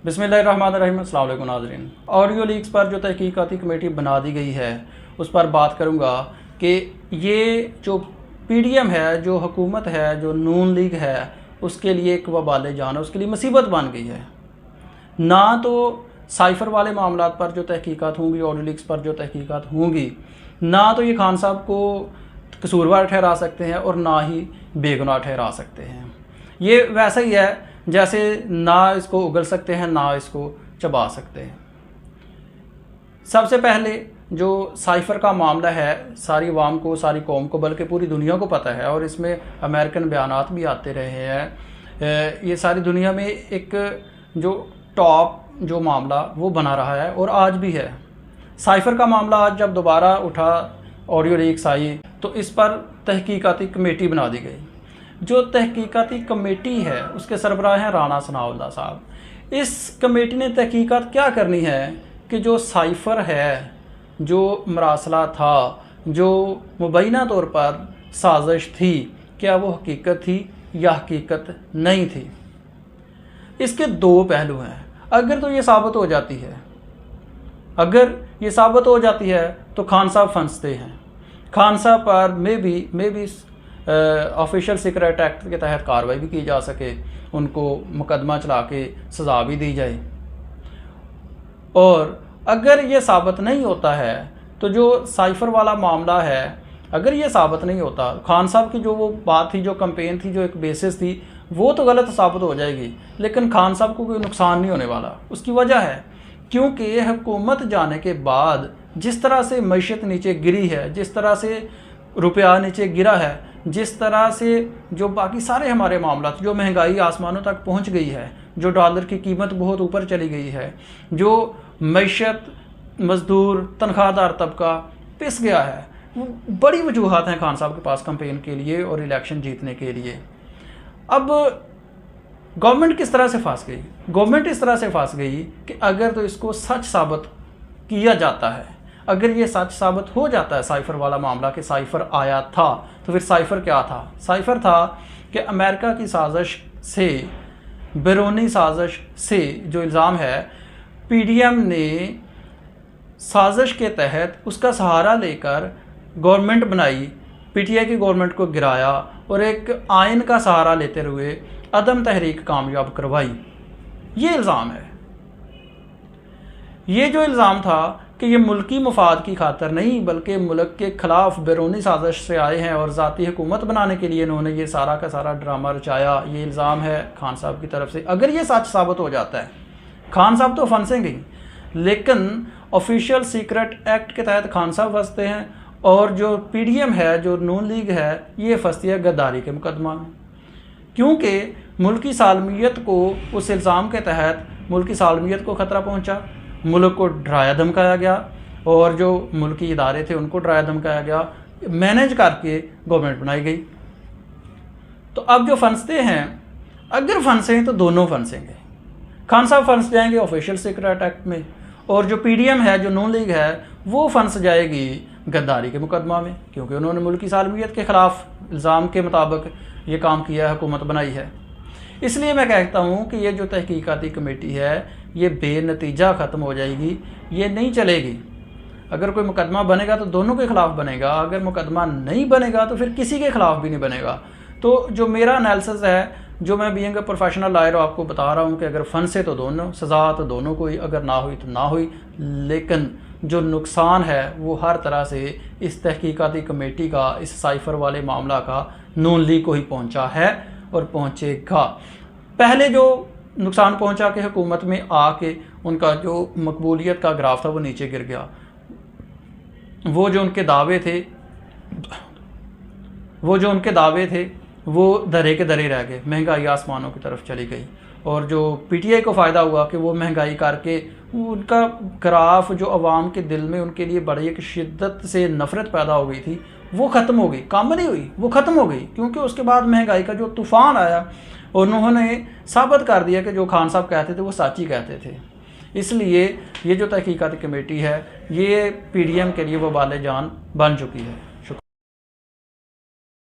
बिस्मिल्लाहिर्रहमानिर्रहीम। अस्सलाम वालेकुम नाज़रीन। ऑडियो लीक्स पर जो तहकीकाती कमेटी बना दी गई है उस पर बात करूँगा कि ये जो PDM है, जो हुकूमत है, जो नून लीग है, उसके लिए एक वबाल जान है, उसके लिए मुसीबत बन गई है। ना तो साइफ़र वाले मामलात पर जो तहकीकात होंगी, ऑडियो लीक्स पर जो तहकीकात होंगी, ना तो ये खान साहब को कसूरवार ठहरा सकते हैं और ना ही बेगुनाह ठहरा सकते हैं। ये वैसा ही है जैसे ना इसको उगल सकते हैं ना इसको चबा सकते हैं। सबसे पहले जो साइफ़र का मामला है, सारी अवाम को, सारी कौम को, बल्कि पूरी दुनिया को पता है और इसमें अमेरिकन बयानात भी आते रहे हैं। ये सारी दुनिया में एक जो टॉप जो मामला वो बना रहा है और आज भी है। साइफ़र का मामला आज जब दोबारा उठा, ऑडियो लीक्स आई, तो इस पर तहकीकाती कमेटी बना दी गई। जो तहकीकाती कमेटी है उसके सरबराह हैं राना सनाउल्लाह साहब। इस कमेटी ने तहकीकात क्या करनी है कि जो साइफ़र है, जो मरासला था, जो मुबैना तौर पर साजिश थी, क्या वो हकीकत थी या हकीकत नहीं थी। इसके दो पहलू हैं। अगर तो ये साबित हो जाती है, अगर ये साबित हो जाती है तो खान साहब फंसते हैं। खान साहब पर may be official secret act के तहत कार्रवाई भी की जा सके, उनको मुकदमा चला के सज़ा भी दी जाए। और अगर ये साबित नहीं होता है तो जो साइफ़र वाला मामला है, अगर ये साबित नहीं होता, खान साहब की जो वो बात थी, जो कैंपेन थी, जो एक बेसिस थी, वो तो गलत साबित हो जाएगी, लेकिन खान साहब को कोई नुकसान नहीं होने वाला। उसकी वजह है क्योंकि हुकूमत जाने के बाद जिस तरह से मईशत नीचे गिरी है, जिस तरह से रुपया नीचे गिरा है, जिस तरह से जो बाकी सारे हमारे मामला, जो महंगाई आसमानों तक पहुंच गई है, जो डॉलर की कीमत बहुत ऊपर चली गई है, जो मईशत, मज़दूर, तनख्वाहदार तबका पिस गया है, वो बड़ी वजूहात हैं खान साहब के पास कैंपेन के लिए और इलेक्शन जीतने के लिए। अब गवर्नमेंट किस तरह से फंस गई? गवर्नमेंट इस तरह से फंस गई कि अगर तो इसको सच साबित किया जाता है, अगर ये सच साबित हो जाता है साइफ़र वाला मामला कि साइफ़र आया था, तो फिर साइफ़र क्या था? साइफ़र था कि अमेरिका की साजिश से, बैरूनी साजिश से जो इल्ज़ाम है, PDM ने साजिश के तहत उसका सहारा लेकर गवर्नमेंट बनाई, PTI की गवर्नमेंट को गिराया और एक आइन का सहारा लेते हुए अदम तहरीक कामयाब करवाई। ये इल्ज़ाम है। ये जो इल्ज़ाम था कि ये मुल्की मफाद की खातर नहीं बल्कि मुल्क के ख़िलाफ़ बैरूनी साजिश से आए हैं और ज़ाती हुकूमत बनाने के लिए इन्होंने ये सारा का सारा ड्रामा रचाया, ये इल्ज़ाम है खान साहब की तरफ से। अगर ये सच साबित हो जाता है, खान साहब तो फंसेंगे ही, लेकिन ऑफिशियल सीक्रेट एक्ट के तहत खान साहब फंसते हैं और जो PDM है, जो नून लीग है, ये फंसती है गद्दारी के मुकदमा में। क्योंकि मुल्की सालमियत को उस इल्ज़ाम के तहत मुल्की सालमियत को ख़तरा पहुँचा, मुल्क को डराया धमकाया गया और जो मुल्की इदारे थे उनको डराया धमकाया गया, मैनेज करके गवर्नमेंट बनाई गई। तो अब जो फंसते हैं, अगर फंसें तो दोनों फंसेंगे। खान साहब फंस जाएंगे ऑफिशियल सीक्रेट एक्ट में और जो PDM है, जो नून लीग है, वो फंस जाएगी गद्दारी के मुकदमा में, क्योंकि उन्होंने मुल्की सालमियत के ख़िलाफ़ इल्ज़ाम के मुताबिक ये काम किया है, हुकूमत बनाई है। इसलिए मैं कहता हूँ कि ये जो तहकीकाती कमेटी है ये बेनतीजा ख़त्म हो जाएगी, ये नहीं चलेगी। अगर कोई मुकदमा बनेगा तो दोनों के ख़िलाफ़ बनेगा, अगर मुकदमा नहीं बनेगा तो फिर किसी के ख़िलाफ़ भी नहीं बनेगा। तो जो मेरा एनालिसिस है, जो मैं बीइंग अ प्रोफेशनल लॉयर आपको बता रहा हूँ कि अगर फंसे तो दोनों, सज़ा तो दोनों को ही, अगर ना हुई तो ना हुई, लेकिन जो नुकसान है वो हर तरह से इस तहकीकाती कमेटी का, इस साइफ़र वाले मामला का नून लीग को ही पहुँचा है और पहुँचेगा। पहले जो नुकसान पहुंचा कि हुकूमत में आके उनका जो मकबूलियत का ग्राफ था वो नीचे गिर गया। वो जो उनके दावे थे वो दरे के दरे रह गए, महंगाई आसमानों की तरफ चली गई। और जो PTI को फ़ायदा हुआ कि वो महंगाई करके उनका ग्राफ, जो अवाम के दिल में उनके लिए बड़ी एक शिद्दत से नफ़रत पैदा हो गई थी, वो ख़त्म हो गई। कम नहीं हुई, वो ख़त्म हो गई, क्योंकि उसके बाद महंगाई का जो तूफ़ान आया उन्होंने साबित कर दिया कि जो खान साहब कहते थे वो सच ही कहते थे। इसलिए ये जो तहकीकाती कमेटी है ये PDM के लिए वबाल जान बन चुकी है।